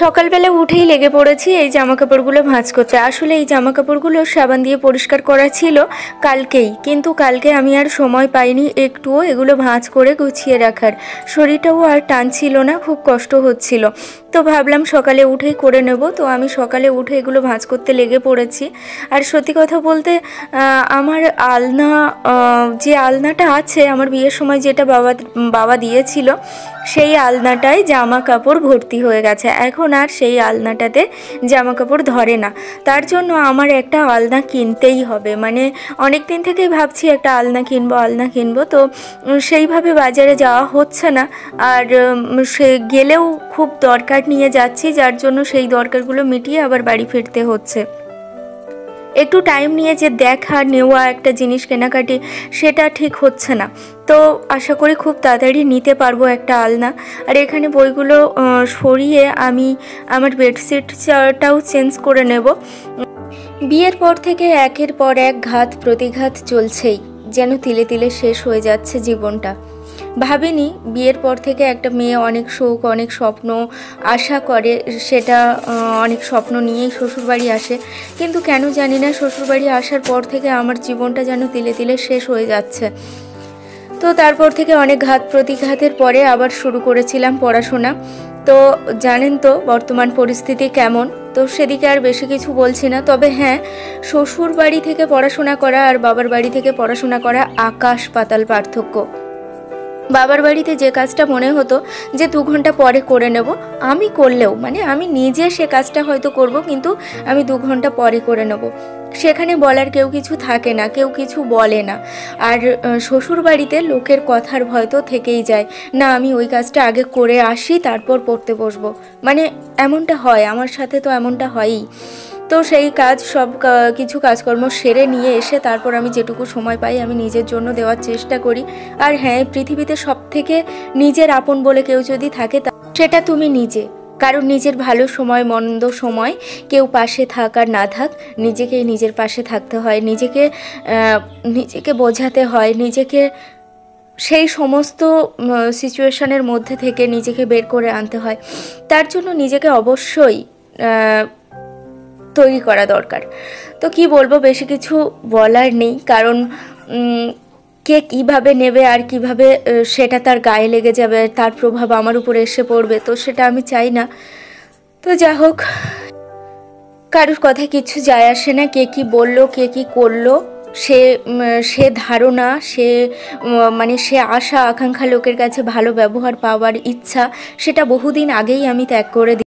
সকালবেলা উঠেই লেগে পড়েছি এই জামা কাপড়গুলো ভাঁজ করতে। আসলে এই জামা কাপড়গুলো সাবান দিয়ে পরিষ্কার করা ছিল কালকেই, কিন্তু কালকে আমি আর সময় পাইনি একটুও এগুলো ভাঁজ করে গুছিয়ে রাখার। শরীরটাও আর টানছিল না, খুব কষ্ট হচ্ছিল। তো ভাবলাম সকালে উঠেই করে নেব। তো আমি সকালে উঠে এগুলো ভাঁজ করতে লেগে পড়েছি। আর সত্যি কথা বলতে আমার আলনা, যে আলনাটা আছে আমার বিয়ের সময় যেটা বাবা দিয়েছিল, সেই আলনাটায় জামা কাপড় ভর্তি হয়ে গেছে। এখন আর সেই আলনাটাতে জামা কাপড় ধরে না। তার জন্য আমার একটা আলনা কিনতেই হবে। মানে অনেক দিন থেকেই ভাবছি একটা আলনা কিনবো। তো সেইভাবে বাজারে যাওয়া হচ্ছে না। আর সে গেলেও খুব দরকার নিয়ে যাচ্ছি, যার জন্য সেই দরকারগুলো মিটিয়ে আবার বাড়ি ফিরতে হচ্ছে। একটু টাইম নিয়ে যে দেখা নেওয়া একটা জিনিস কেনাকাটি, সেটা ঠিক হচ্ছে না। তো আশা করি খুব তাড়াতাড়ি নিতে পারবো একটা আলনা। আর এখানে বইগুলো সরিয়ে আমি আমার বেডশিটটাও চেঞ্জ করে নেব। বিয়ের পর থেকে একের পর এক ঘাত প্রতিঘাত চলছেই, যেন তিলে তিলে শেষ হয়ে যাচ্ছে জীবনটা। ভাবিনি বিয়ের পর থেকে একটা মেয়ে অনেক শোক, অনেক স্বপ্ন আশা করে, সেটা অনেক স্বপ্ন নিয়েই শ্বশুরবাড়ি আসে। কিন্তু কেন জানি না শ্বশুরবাড়ি আসার পর থেকে আমার জীবনটা যেন তিলে তিলে শেষ হয়ে যাচ্ছে। তো তারপর থেকে অনেক ঘাত প্রতিঘাতের পরে আবার শুরু করেছিলাম পড়াশোনা। তো জানেন তো বর্তমান পরিস্থিতি কেমন, তো সেদিকে আর বেশি কিছু বলছি না। তবে হ্যাঁ, শ্বশুর বাড়ি থেকে পড়াশোনা করা আর বাবার বাড়ি থেকে পড়াশোনা করা আকাশ পাতাল পার্থক্য। বাবার বাড়িতে যে কাজটা মনে হতো যে 2 ঘন্টা পরে করে নেব, আমি করলেও মানে আমি নিজে সে কাজটা হয়তো করব, কিন্তু আমি 2 ঘন্টা পরে করে নেব। সেখানে বলার কেউ কিছু থাকে না, কেউ কিছু বলে না। আর শ্বশুর বাড়িতে লোকের কথার ভয় তো থেকেই যায়, না আমি ওই কাজটা আগে করে আসি তারপর পড়তে বসবো। মানে এমনটা হয়, আমার সাথে তো এমনটা হয়ই। তো সেই কাজ সব কিছু কাজকর্ম সেরে নিয়ে এসে তারপর আমি যেটুকু সময় পাই আমি নিজের জন্য দেওয়ার চেষ্টা করি। আর হ্যাঁ, পৃথিবীতে সব থেকে নিজের আপন বলে কেউ যদি থাকে সেটা তুমি নিজে। কারণ নিজের ভালো সময় মন্দ সময় কেউ পাশে থাক আর না থাক, নিজেকেই নিজের পাশে থাকতে হয়, নিজেকে বোঝাতে হয়, নিজেকে সেই সমস্ত সিচুয়েশনের মধ্যে থেকে নিজেকে বের করে আনতে হয়। তার জন্য নিজেকে অবশ্যই তৈরি করা দরকার। তো কি বলবো, বেশি কিছু বলার নেই, কারণ কে কীভাবে নেবে আর কিভাবে সেটা তার গায়ে লেগে যাবে, তার প্রভাব আমার উপরে এসে পড়বে, তো সেটা আমি চাই না। তো যা হোক, কারোর কথা কিছু যায় আসে না, কে কি বলল কে কি করলো, সে ধারণা, সে আশা আকাঙ্ক্ষা, লোকের কাছে ভালো ব্যবহার পাওয়ার ইচ্ছা, সেটা বহুদিন আগেই আমি ত্যাগ করে